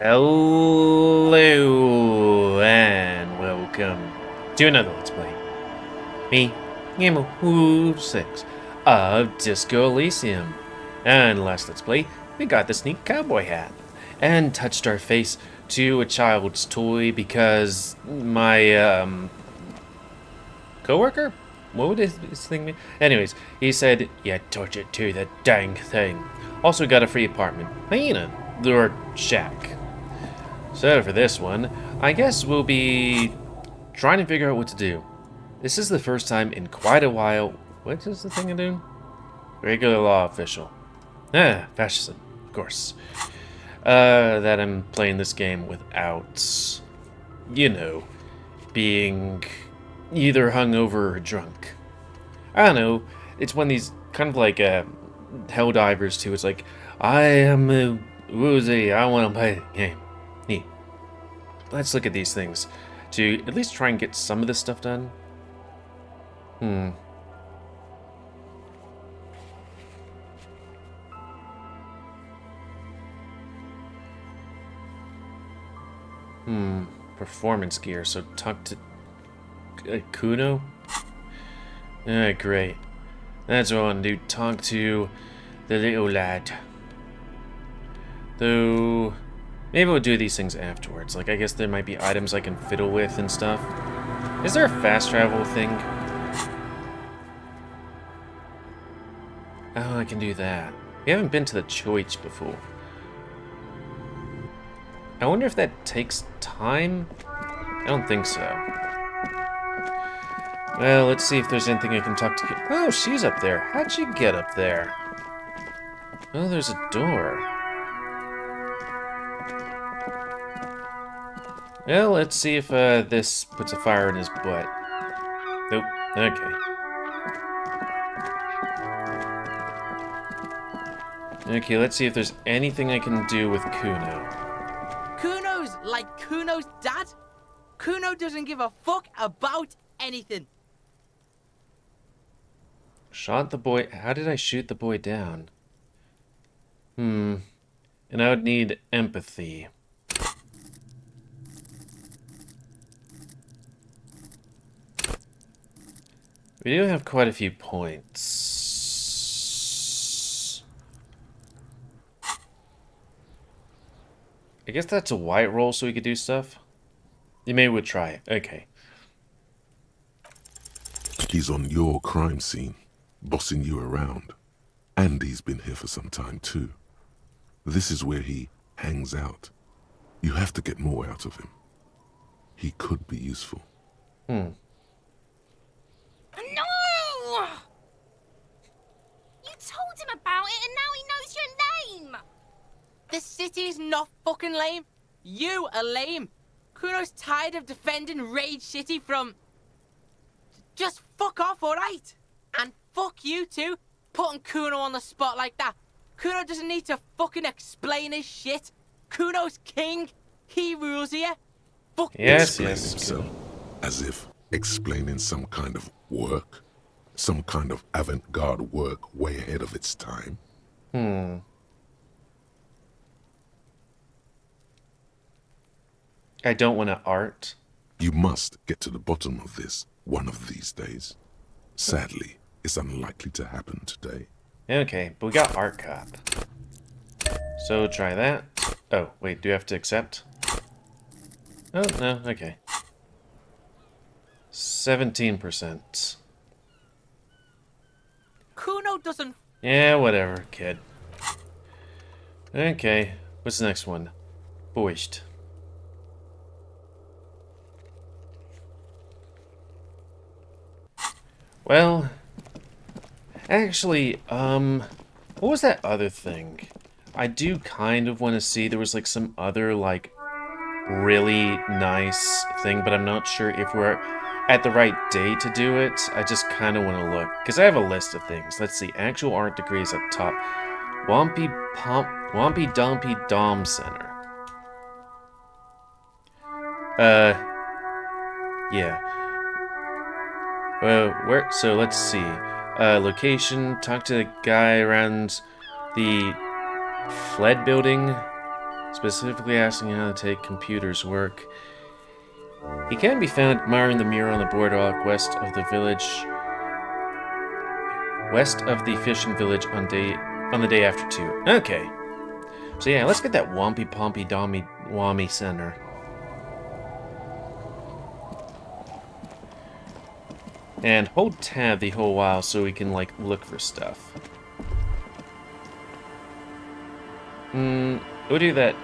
Hello and welcome to another Let's Play. Me, GamerWolfSix of Disco Elysium. And last Let's Play, we got this neat cowboy hat and touched our face to a child's toy because my coworker? What would his thing mean? Anyways, he said, yeah, touch it to the dang thing. Also got a free apartment. Hyena, or shack. So for this one, I guess we'll be trying to figure out what to do. This is the first time in quite a while. What is the thing I'm doing? Regular law official. Ah, fascism, of course. That I'm playing this game without, you know, being either hungover or drunk. I don't know. It's one of these kind of like hell divers too. It's like, I am a woozy. I want to play the game. Neat. Let's look at these things to at least try and get some of this stuff done. Performance gear. So talk to Kuno. Great. That's what I want to do. Talk to the little lad. Though, maybe we'll do these things afterwards. Like, I guess there might be items I can fiddle with and stuff. Is there a fast travel thing? Oh, I can do that. We haven't been to the church before. I wonder if that takes time? I don't think so. Well, let's see if there's anything I can talk to. Oh, she's up there. How'd she get up there? Oh, there's a door. Well, let's see if this puts a fire in his butt. Nope. Okay. Okay, let's see if there's anything I can do with Kuno. Kuno's like Kuno's dad? Kuno doesn't give a fuck about anything. Shot the boy. How did I shoot the boy down? And I would need empathy. We do have quite a few points. I guess that's a white roll so we could do stuff. You maybe would try it. Okay. He's on your crime scene, bossing you around. And he's been here for some time too. This is where he hangs out. You have to get more out of him. He could be useful. No! You told him about it and now he knows your name! The city's not fucking lame. You are lame. Kuno's tired of defending Rage City from... Just fuck off, alright? And fuck you too, putting Kuno on the spot like that. Kuno doesn't need to fucking explain his shit. Kuno's king. He rules here. Fuck Yes, Explain yes. himself, as if explaining some kind of work, some kind of avant-garde work way ahead of its time. I don't want to art. You must get to the bottom of this one of these days. Sadly, it's unlikely to happen today. Okay, but we got art cop. So try that. Oh, wait, do you have to accept? Oh, no, okay. 17%. Kuno doesn't... Yeah, whatever, kid. Okay, what's the next one? Borscht. Well, actually, what was that other thing? I do kind of want to see. There was like some other like really nice thing, but I'm not sure if we're at the right day to do it. I just kind of want to look because I have a list of things. Let's see. Actual art degrees at the top. Wompty-Dompty Dom Center. Yeah. Where? So let's see. Location. Talk to the guy around the Fled building. specifically asking how to take computers work. He can be found admiring the mural on the boardwalk west of the fishing village on the day after 2. Okay. So yeah, let's get that Wompty-Dompty center. And hold tab the whole while so we can, like, look for stuff. We'll do that.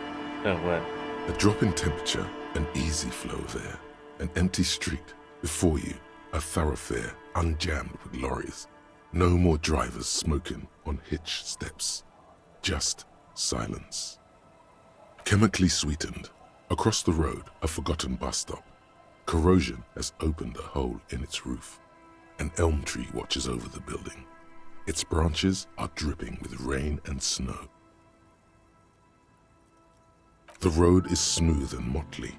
Oh, what? A drop in temperature, an easy flow there. An empty street. Before you, a thoroughfare unjammed with lorries. No more drivers smoking on hitch steps. Just silence. Chemically sweetened. Across the road, a forgotten bus stop. Corrosion has opened a hole in its roof. An elm tree watches over the building. Its branches are dripping with rain and snow. The road is smooth and motley,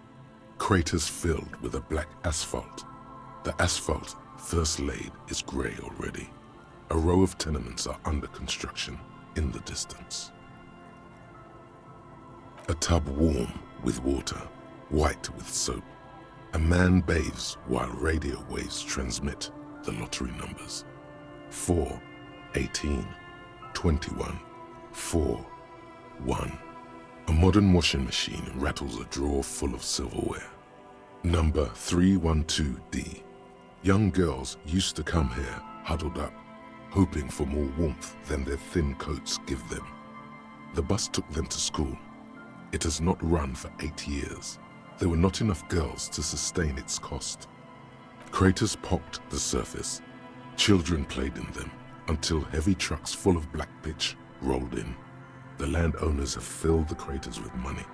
craters filled with a black asphalt. The asphalt, first laid, is grey already. A row of tenements are under construction in the distance. A tub warm with water, white with soap. A man bathes while radio waves transmit the lottery numbers. 4, 18, 21, 4, 1. A modern washing machine rattles a drawer full of silverware. Number 312D. Young girls used to come here, huddled up, hoping for more warmth than their thin coats give them. The bus took them to school. It has not run for 8 years. There were not enough girls to sustain its cost. Craters pocked the surface. Children played in them until heavy trucks full of black pitch rolled in. The landowners have filled the craters with money.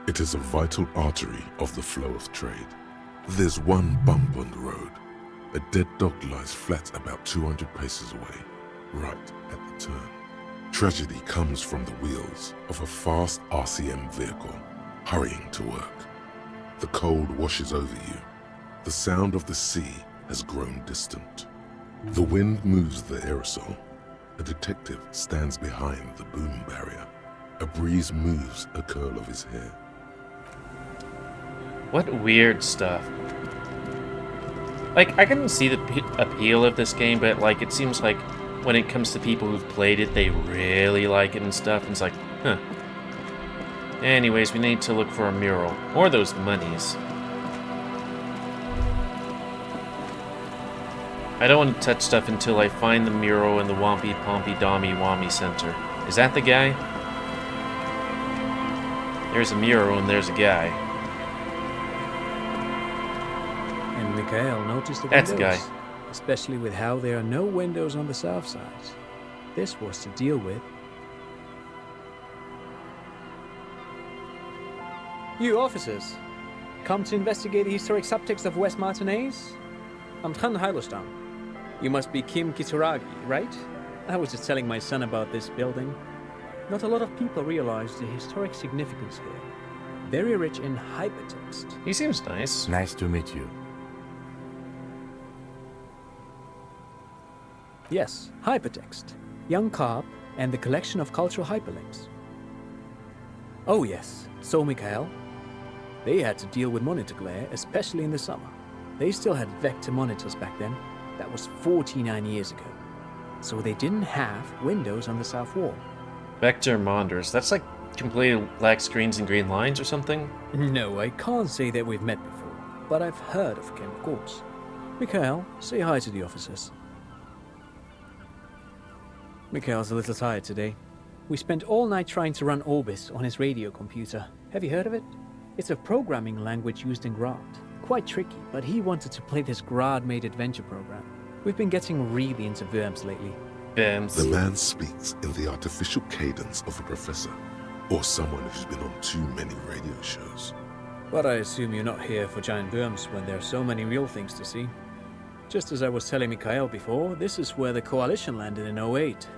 It is a vital artery of the flow of trade. There's one bump on the road. A dead dog lies flat about 200 paces away, right at the turn. Tragedy comes from the wheels of a fast RCM vehicle, hurrying to work. The cold washes over you. The sound of the sea has grown distant. The wind moves the aerosol. A detective stands behind the boom barrier. A breeze moves a curl of his hair. What weird stuff. Like, I can see the appeal of this game, but, like, it seems like when it comes to people who've played it, they really like it and stuff, and it's like, huh. Anyways, we need to look for a mural. Or those monies. I don't want to touch stuff until I find the mural in the Wompty-Dompty Center. Is that the guy? There's a mural and there's a guy. And Mikhail noticed the That's windows, the guy. especially with how there are no windows on the south side. This was to deal with. You officers, come to investigate the historic subtext of West Martinez? I'm Tran Hailostam. You must be Kim Kisuragi, right? I was just telling my son about this building. Not a lot of people realize the historic significance here. Very rich in hypertext. He seems nice. Nice to meet you. Yes, hypertext. Young carve and the collection of cultural hyperlinks. Oh yes, so Mikhail. They had to deal with monitor glare, especially in the summer. They still had vector monitors back then. That was 49 years ago. So they didn't have windows on the south wall. Vector monitors. That's like completely black screens and green lines or something? No, I can't say that we've met before, but I've heard of Kim, of course. Mikhail, say hi to the officers. Mikhail's a little tired today. We spent all night trying to run Orbis on his radio computer. Have you heard of it? It's a programming language used in Grad. Quite tricky, but he wanted to play this Grad-made adventure program. We've been getting really into Worms lately. Worms. The man speaks in the artificial cadence of a professor, or someone who's been on too many radio shows. But I assume you're not here for giant worms when there are so many real things to see. Just as I was telling Mikhail before, this is where the Coalition landed in 08.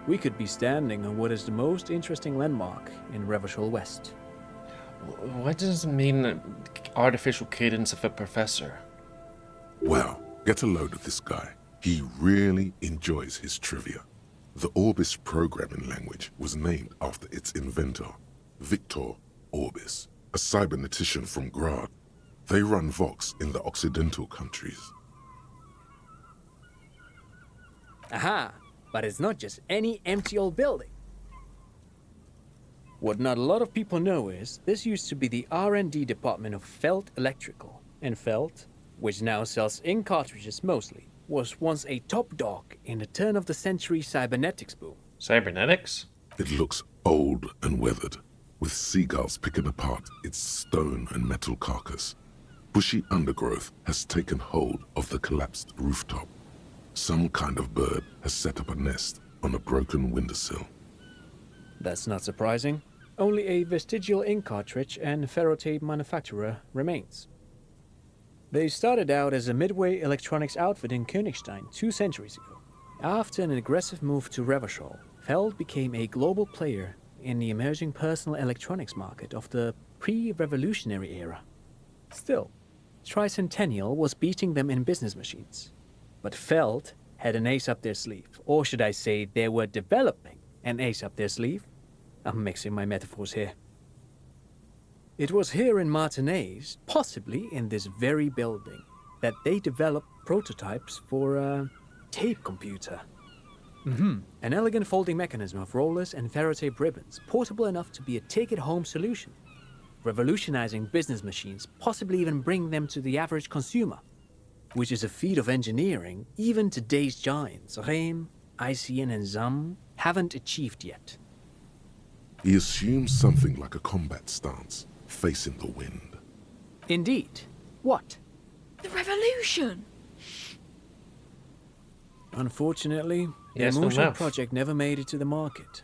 We could be standing on what is the most interesting landmark in Revachol West. What does it mean, artificial cadence of a professor? Wow, get a load of this guy. He really enjoys his trivia. The Orbis programming language was named after its inventor, Victor Orbis, a cybernetician from Grad. They run Vox in the Occidental countries. Aha! But it's not just any empty old building. What not a lot of people know is, this used to be the R&D department of Felt Electrical. And Felt, which now sells ink cartridges mostly, was once a top dog in the turn-of-the-century cybernetics boom. Cybernetics? It looks old and weathered, with seagulls picking apart its stone and metal carcass. Bushy undergrowth has taken hold of the collapsed rooftop. Some kind of bird has set up a nest on a broken windowsill. That's not surprising. Only a vestigial ink cartridge and ferrotape manufacturer remains. They started out as a midway electronics outfit in Königstein 2 centuries ago. After an aggressive move to Revachol, Feld became a global player in the emerging personal electronics market of the pre-revolutionary era. Still, Tricentennial was beating them in business machines. But Feld had an ace up their sleeve, or should I say they were developing an ace up their sleeve. I'm mixing my metaphors here. It was here in Martinez, possibly in this very building, that they developed prototypes for a tape computer. An elegant folding mechanism of rollers and ferrotape ribbons, portable enough to be a take-it-home solution, revolutionizing business machines, possibly even bring them to the average consumer, which is a feat of engineering even today's giants, Rehm, ICN and ZAM, haven't achieved yet. He assumes something like a combat stance, facing the wind. Indeed. What? The revolution! Unfortunately, the Yes, no emotional math. project never made it to the market.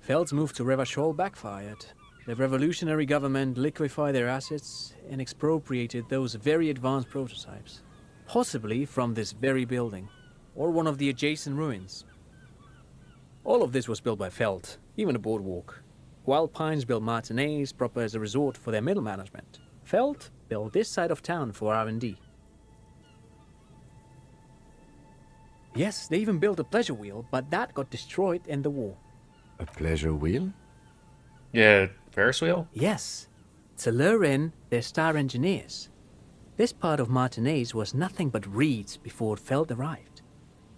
Feld's move to Revachol backfired. The revolutionary government liquefied their assets and expropriated those very advanced prototypes. Possibly from this very building, or one of the adjacent ruins. All of this was built by Feld, even the boardwalk. Wild Pines built Martinez proper as a resort for their middle management. Feld built this side of town for R&D. Yes, they even built a pleasure wheel, but that got destroyed in the war. A pleasure wheel? Yeah, Ferris wheel? Yes, to lure in their star engineers. This part of Martinez was nothing but reeds before Feld arrived.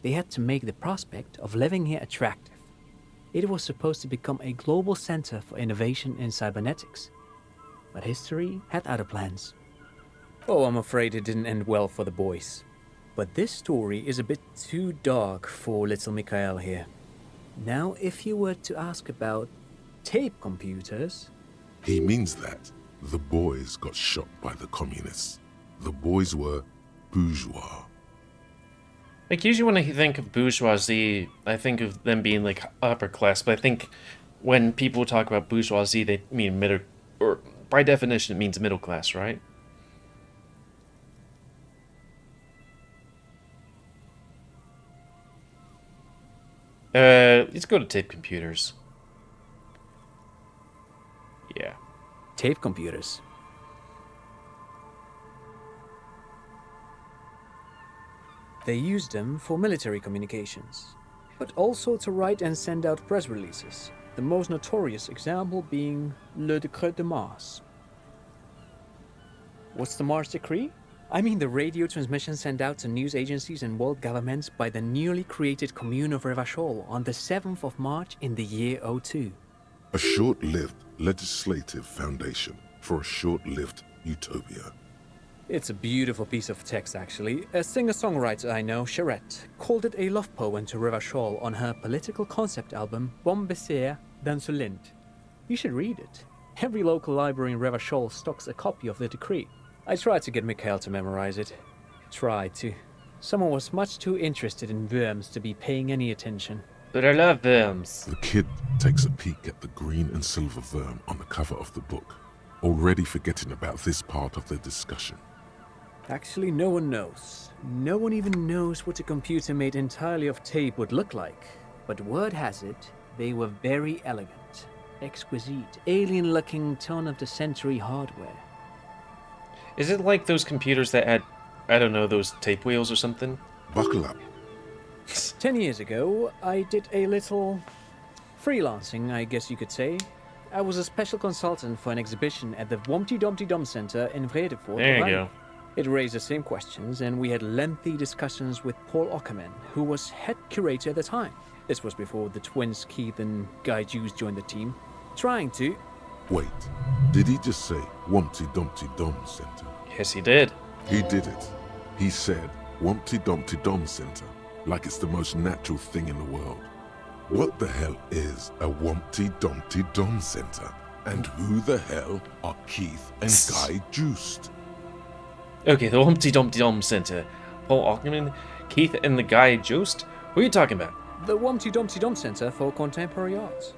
They had to make the prospect of living here attractive. It was supposed to become a global center for innovation in cybernetics. But history had other plans. Oh, I'm afraid it didn't end well for the boys. But this story is a bit too dark for little Mikhail here. Now, if you were to ask about tape computers... He means that the boys got shot by the communists. The boys were bourgeois. Like, usually when I think of bourgeoisie, I think of them being, like, upper class. But I think when people talk about bourgeoisie, they mean middle... Or, by definition, it means middle class, right? Let's go to tape computers. Yeah. Tape computers. They used them for military communications, but also to write and send out press releases, the most notorious example being Le Décret de Mars. What's the Mars Decree? I mean the radio transmission sent out to news agencies and world governments by the newly created Commune of Revachol on the 7th of March in the year 02. A short-lived legislative foundation for a short-lived utopia. It's a beautiful piece of text, actually. A singer-songwriter I know, Charette, called it a love poem to Revachol on her political concept album, Bombessier d'Insolente. You should read it. Every local library in Revachol stocks a copy of the decree. I tried to get Mikhail to memorize it. Tried to. Someone was much too interested in worms to be paying any attention. But I love worms. The kid takes a peek at the green and silver worm on the cover of the book, already forgetting about this part of the discussion. Actually, no one knows. No one even knows what a computer made entirely of tape would look like. But word has it, they were very elegant, exquisite, alien-looking turn-of-the-century hardware. Is it like those computers that had, I don't know, those tape wheels or something? Buckle up. 10 years ago, I did a little freelancing, I guess you could say. I was a special consultant for an exhibition at the Wompty-Dompty Center in Vredefort. There you go. It raised the same questions, and we had lengthy discussions with Paul Ockerman, who was head curator at the time. This was before the twins Keith and Guy Juice joined the team, trying to... Wait, did he just say Wompty-Dompty Center? Yes, he did. He did it. He said Wompty-Dompty Center, like it's the most natural thing in the world. What the hell is a Wompty-Dompty Center? And who the hell are Keith and Guy Juice? Okay, the Wompty-Dompty Center. Paul Ockerman, Keith, and the guy Joost? Who are you talking about? The Wompty-Dompty Center for Contemporary Art.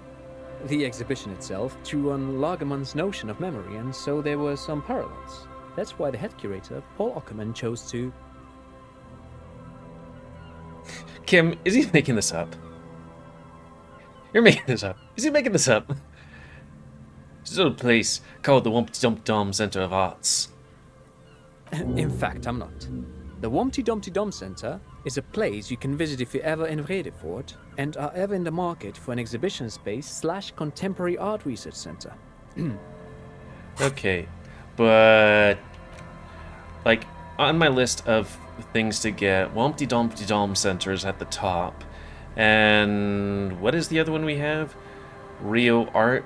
The exhibition itself drew on Lagerman's notion of memory, and so there were some parallels. That's why the head curator, Paul Ockerman, chose to... Kim, is he making this up? You're making this up. Is he making this up? It's a little place called the Wompty-Dompty Center of Arts. In fact, I'm not. The Wompty-Dompty Center is a place you can visit if you're ever in Vredefort and are ever in the market for an exhibition space / contemporary art research center. Okay, but like on my list of things to get, Wompty-Dompty Center is at the top, and what is the other one we have? Real art,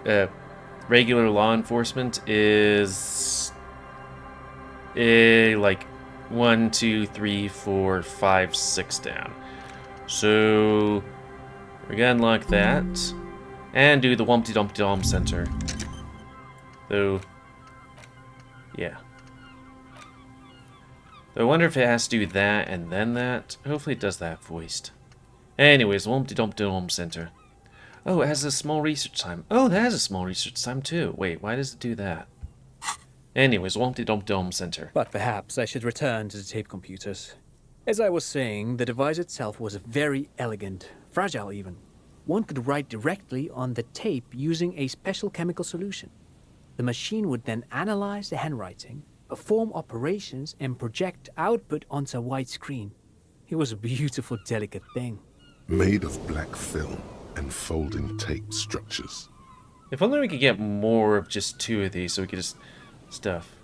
regular law enforcement is like 1, 2, 3, 4, 5, 6 down. So we're gonna unlock that and do the Wompty-Dompty Center. So yeah. So I wonder if it has to do that and then that. Hopefully it does that voiced. Anyways, Wompty-Dompty Center. Oh, it has a small research time. Oh, that has a small research time too. Wait, why does it do that? Anyways, Wompty-Dompty Center. But perhaps I should return to the tape computers. As I was saying, the device itself was very elegant, fragile even. One could write directly on the tape using a special chemical solution. The machine would then analyze the handwriting, perform operations, and project output onto a white screen. It was a beautiful, delicate thing. Made of black film and folding tape structures. If only we could get more of just 2 of these so we could just... stuff.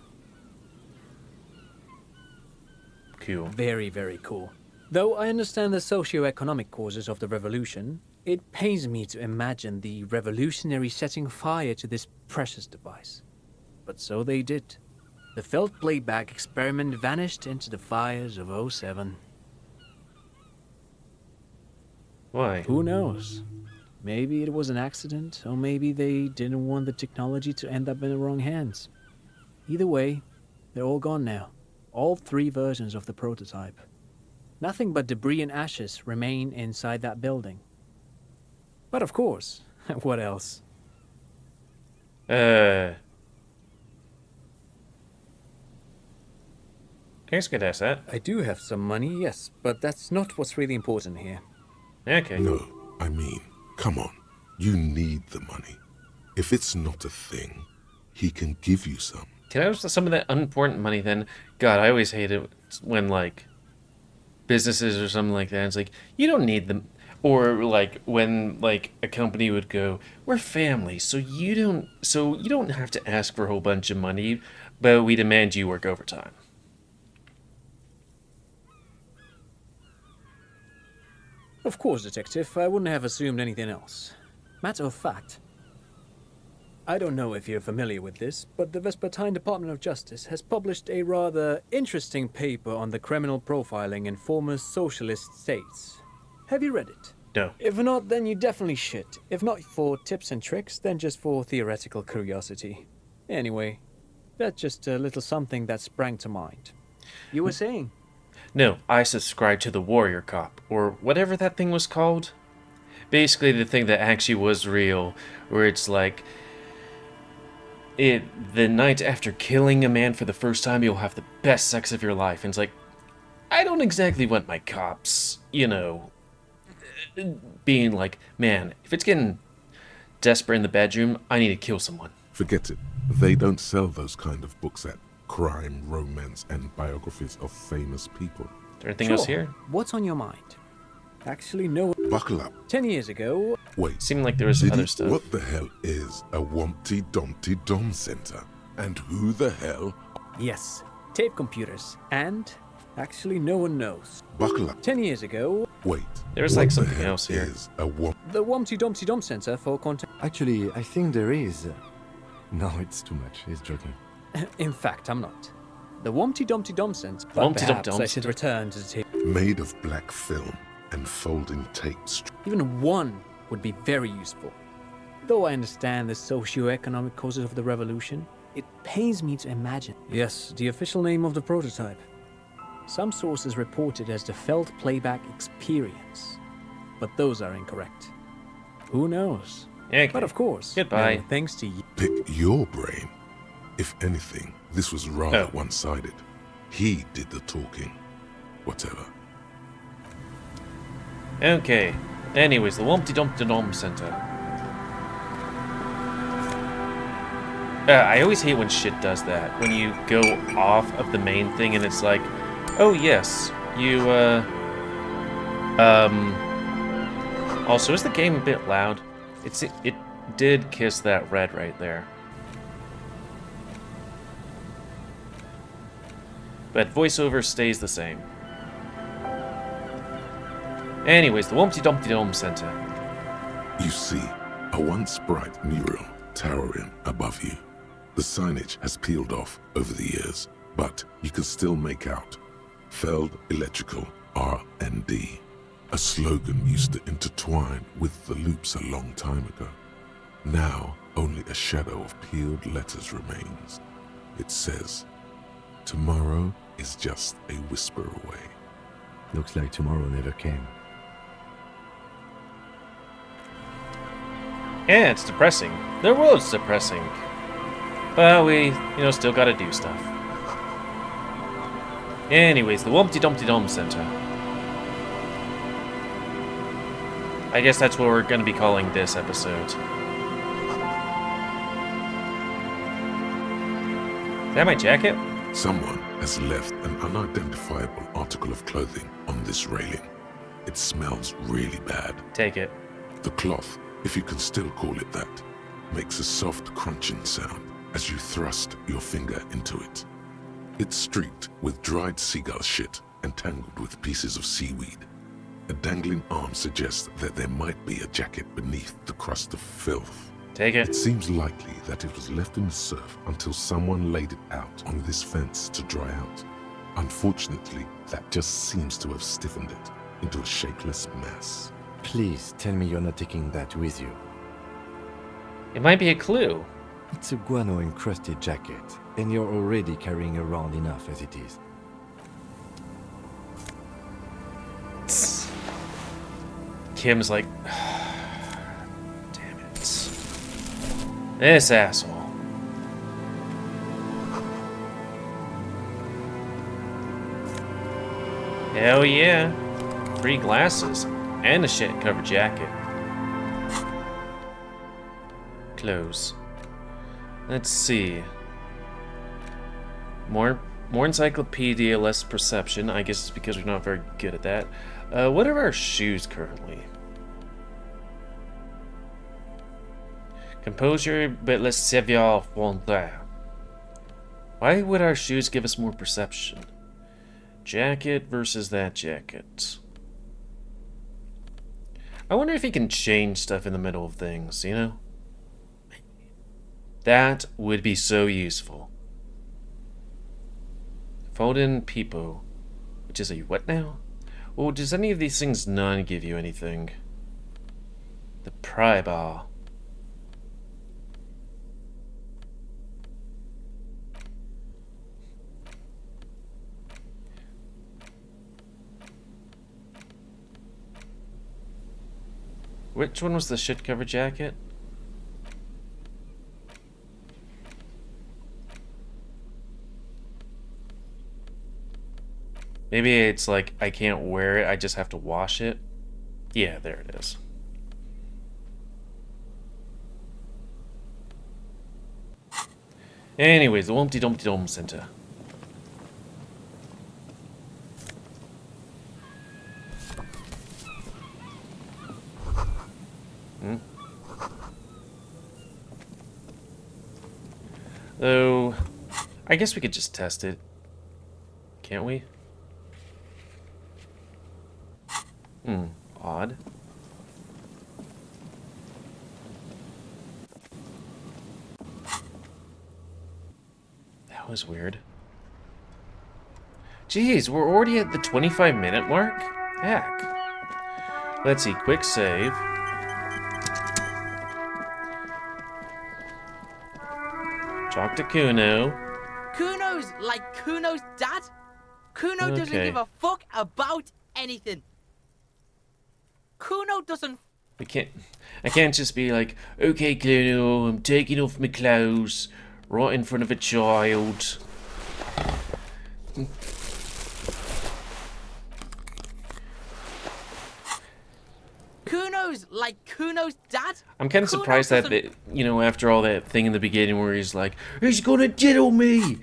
Cool. Very, very cool. Though I understand the socio-economic causes of the revolution, it pains me to imagine the revolutionaries setting fire to this precious device. But so they did. The felt playback experiment vanished into the fires of '07. Why? Who knows? Maybe it was an accident, or maybe they didn't want the technology to end up in the wrong hands. Either way, they're all gone now. All 3 versions of the prototype. Nothing but debris and ashes remain inside that building. But of course, what else? I guess I could ask that. I do have some money, yes, but that's not what's really important here. Okay. No, I mean, come on. You need the money. If it's not a thing, he can give you some. Can I have some of that unimportant money then? God, I always hate it when, like, businesses or something like that, it's like, you don't need them. Or, like, when, like, a company would go, we're family, so you don't have to ask for a whole bunch of money, but we demand you work overtime. Of course, Detective, I wouldn't have assumed anything else. Matter of fact, I don't know if you're familiar with this, but the Vespertine Department of Justice has published a rather interesting paper on the criminal profiling in former socialist states. Have you read it? No. If not, then you definitely should. If not for tips and tricks, then just for theoretical curiosity. Anyway, that's just a little something that sprang to mind. You were saying? No, I subscribe to the Warrior Cop, or whatever that thing was called. Basically the thing that actually was real, where it's like, the night after killing a man for the first time, you'll have the best sex of your life. And it's like, I don't exactly want my cops, you know, being like, man, if it's getting desperate in the bedroom, I need to kill someone. Forget it. They don't sell those kind of books at crime, romance, and biographies of famous people. Is there anything else here? What's on your mind? Actually, no. Buckle up. 10 years ago, Wait. Seemed like there was Diddy, other stuff. what the hell is a Wompty-Dompty Dom Center? And who the hell? yes, tape computers. And actually, no one knows. Buckle up. 10 years ago, Wait. There's what like the something hell else here. is a Womp? the Wompty-Dumpty Dom Center for content. Actually, I think there is. No, it's too much. He's joking. In fact, I'm not. The Wompty-Dumpty Dom Center. But Wompty-Dum perhaps I Dom should Center. return to the tape. Made of black film and folding tape. Even one would be very useful. Though I understand the socio-economic causes of the revolution, it pains me to imagine. Yes, the official name of the prototype. Some sources report it as the Felt Playback Experience, but those are incorrect. Who knows? Okay. But of course, Goodbye. thanks to you. Pick your brain. If anything, this was rather Oh. one-sided. He did the talking. Whatever. Okay. Anyways, the Wompty-Dumpty Dom Center. I always hate when shit does that. When you go off of the main thing and it's like, oh yes, you, Also, is the game a bit loud? It did kiss that red right there. But voiceover stays the same. Anyways, the Wompty-Dumpty Dome Center. You see, a once bright mural towering above you. The signage has peeled off over the years, but you can still make out Feld Electrical R&D. A slogan used to intertwine with the loops a long time ago. Now, only a shadow of peeled letters remains. It says, "Tomorrow is just a whisper away." Looks like tomorrow never came. Yeah, it's depressing. The world's depressing. But we, still gotta do stuff. Anyways, the Wompty-Dumpty Dome Center. I guess that's what we're gonna be calling this episode. Is that my jacket? Someone has left an unidentifiable article of clothing on this railing. It smells really bad. Take it. The cloth, if you can still call it that, makes a soft crunching sound as you thrust your finger into it. It's streaked with dried seagull shit and tangled with pieces of seaweed. A dangling arm suggests that there might be a jacket beneath the crust of filth. Take It it. seems likely that it was left in the surf until someone laid it out on this fence to dry out. Unfortunately, that just seems to have stiffened it into a shapeless mass. Please tell me you're not taking that with you. It might be a clue. It's a guano-encrusted jacket, and you're already carrying around enough as it is. Kim's like, damn it. This asshole. Hell yeah. Free glasses and a shit-covered jacket. Clothes. Let's see. More encyclopedia, less perception. I guess it's because we're not very good at that. What are our shoes currently? Composure, but less savoir faire. Why would our shoes give us more perception? Jacket versus that jacket. I wonder if he can change stuff in the middle of things, you know? That would be so useful. Fold in Peepo. Which is a what now? Well, does any of these things not give you anything? The pry bar. Which one was the shit cover jacket? Maybe it's like I can't wear it, I just have to wash it. Yeah, there it is. Anyways, the Wompty-Dumpty Dome Center. Though, I guess we could just test it. Can't we? Odd. That was weird. Jeez, we're already at the 25-minute mark? Heck. Let's see, quick save. Talk to Kuno. Kuno's like Kuno's dad. Kuno doesn't Okay. give a fuck about anything. Kuno doesn't. I can't just be like, okay, Kuno, I'm taking off my clothes right in front of a child. Kuno's like Kuno's dad. I'm kind of Kuno surprised that, doesn't- you know, after all that thing in the beginning where he's like, he's gonna diddle me,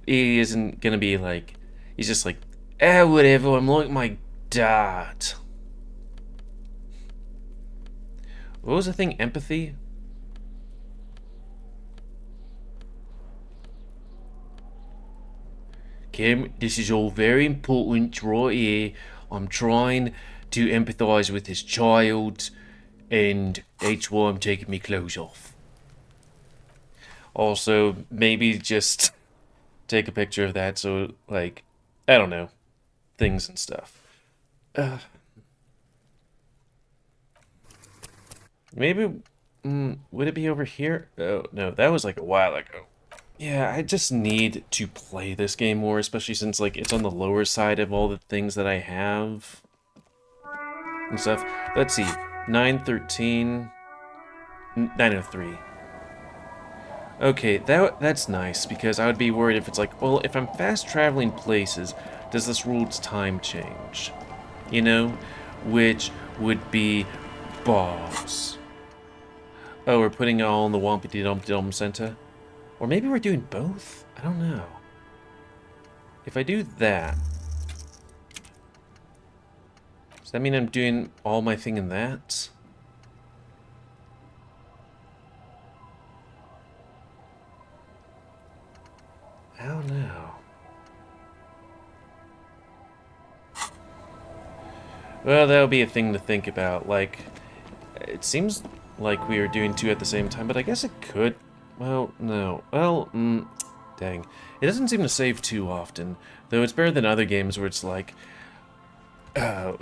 he isn't gonna be like, he's just like, whatever, I'm like my dad. What was the thing? Empathy? Kim, this is all very important right here. I'm trying to empathize with this child, and that's why I'm taking my clothes off. Also, maybe just take a picture of that so, like, I don't know, things and stuff. Maybe, would it be over here? Oh, no, that was like a while ago. Yeah, I just need to play this game more, especially since, like, it's on the lower side of all the things that I have and stuff. Let's see, 913, 903. Okay, that's nice, because I would be worried if it's like, well, if I'm fast traveling places, does this rule's time change? You know? Which would be balls. Oh, we're putting it all in the Wompty-Dompty Center? Or maybe we're doing both? I don't know. If I do that, does that mean I'm doing all my thing in that? I don't know. Well, that'll be a thing to think about. Like, it seems like we were doing two at the same time, but I guess it could. Well, no. Well, dang. It doesn't seem to save too often, though it's better than other games where it's like, not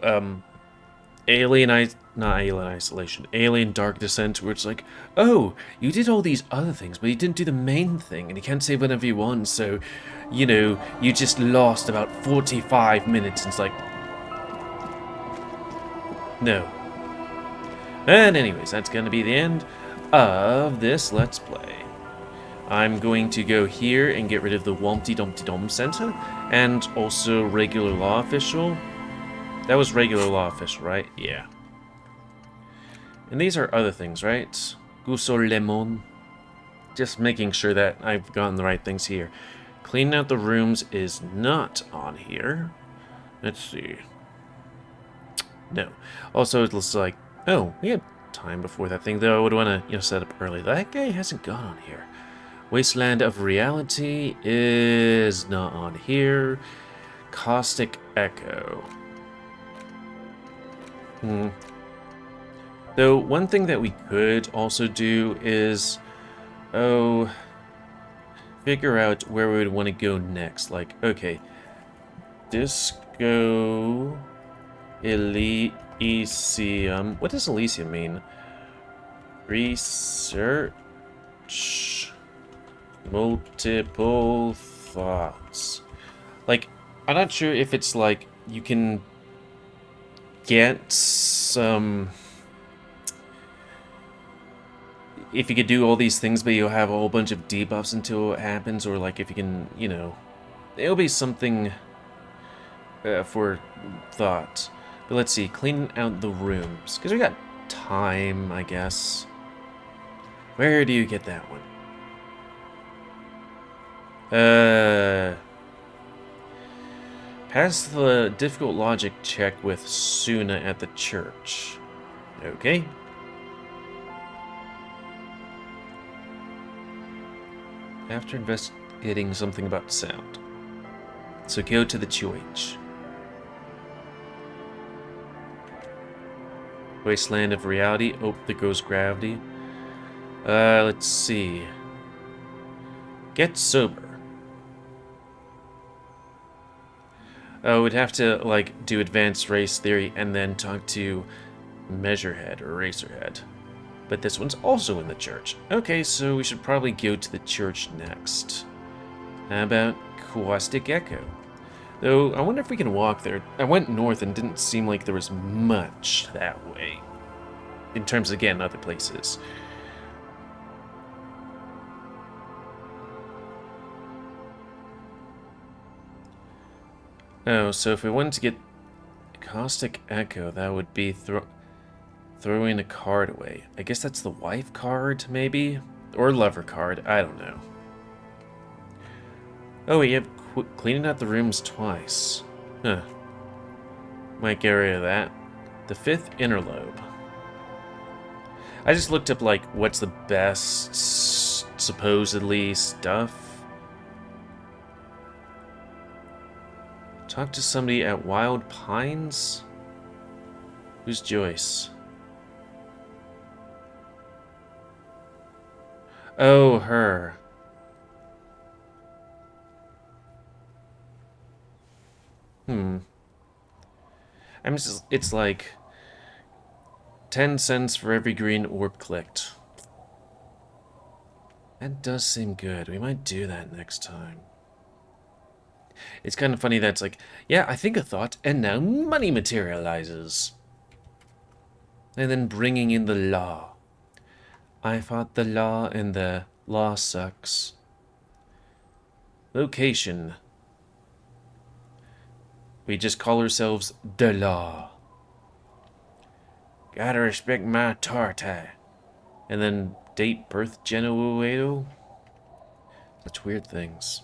Alien Isolation, Alien Dark Descent, where it's like, oh, you did all these other things, but you didn't do the main thing, and you can't save whenever you want, so, you know, you just lost about 45 minutes, and it's like, no. And anyways, that's gonna be the end of this Let's Play. I'm going to go here and get rid of the Wompty-Dompty Center, and also Regular Law Official. That was Regular Law Official, right? Yeah. And these are other things, right? Guso Lemon. Just making sure that I've gotten the right things here. Cleaning out the rooms is not on here. Let's see. No. Also, it looks like... Oh, we had time before that thing, though I would want to, set up early. That guy hasn't gone on here. Wasteland of Reality is not on here. Caustic Echo. Though, one thing that we could also do is... figure out where we would want to go next. Like, okay. Disco... Elysium. What does Elysium mean? Research... Multiple thoughts. Like, I'm not sure if it's like you can get some... If you could do all these things, but you'll have a whole bunch of debuffs until it happens, or like if you can, it'll be something for thought. But let's see, clean out the rooms, because we got time, I guess. Where do you get that one? Pass the difficult logic check with Suna at the church. Okay. after investigating something about sound. So go to the QH. Wasteland of reality. Oh, there goes gravity. Let's see. Get sober. Oh, we'd have to, like, do advanced race theory and then talk to Measurehead or Racerhead. But this one's also in the church. Okay, so we should probably go to the church next. How about Caustic Echo? Though, I wonder if we can walk there. I went north and didn't seem like there was much that way. In terms of, again, other places. Oh, so if we wanted to get Caustic Echo, that would be throwing a card away. I guess that's the wife card, maybe? Or lover card, I don't know. Oh, we have cleaning out the rooms twice. Huh. Might get rid of that. The 5th interlobe. I just looked up, like, what's the best, supposedly, stuff. Talk to somebody at Wild Pines? Who's Joyce? Oh, her. It's like 10 cents for every green orb clicked. That does seem good. We might do that next time. It's kind of funny that it's like, yeah, I think a thought, and now money materializes. And then bringing in the law. I fought the law, and the law sucks. Location. We just call ourselves the law. Gotta respect my tartai. And then date birth Genouedo. Such weird things.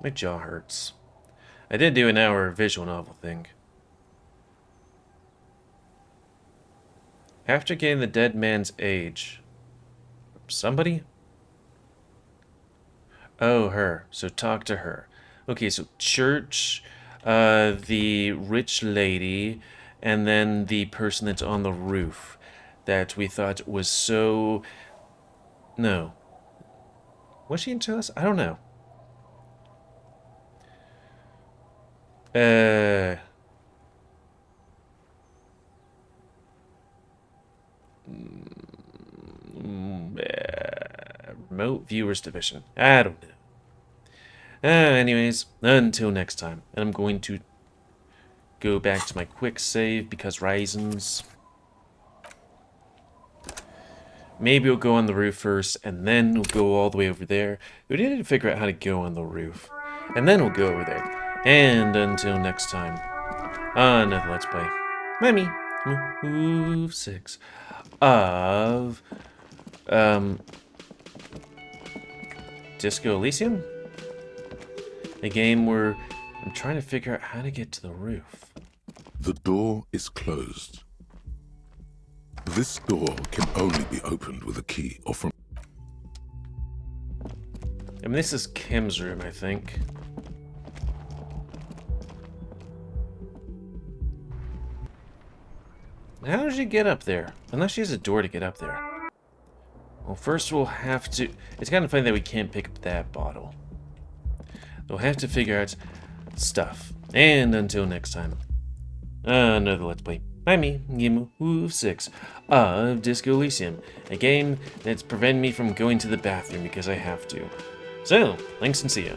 My jaw hurts. I did do an hour visual novel thing. After getting the dead man's age. Somebody? Oh, her. So talk to her. Okay, so church, the rich lady, and then the person that's on the roof that we thought was so... No. Was she into us? I don't know. Remote viewers division. I don't know. Anyways, until next time. And I'm going to go back to my quick save because reasons. Maybe we'll go on the roof first, and then we'll go all the way over there. We need to figure out how to go on the roof. And then we'll go over there. And until next time, another Let's Play. Mammy, GamerWolfSix of Disco Elysium? A game where I'm trying to figure out how to get to the roof. The door is closed. This door can only be opened with a key or from... I mean, this is Kim's room, I think. How did she get up there? Unless she has a door to get up there. Well, first we'll have to... It's kind of funny that we can't pick up that bottle. We'll have to figure out stuff. And until next time, another Let's Play by me, GamerWolfSix of Disco Elysium. A game that's preventing me from going to the bathroom because I have to. So, thanks and see ya.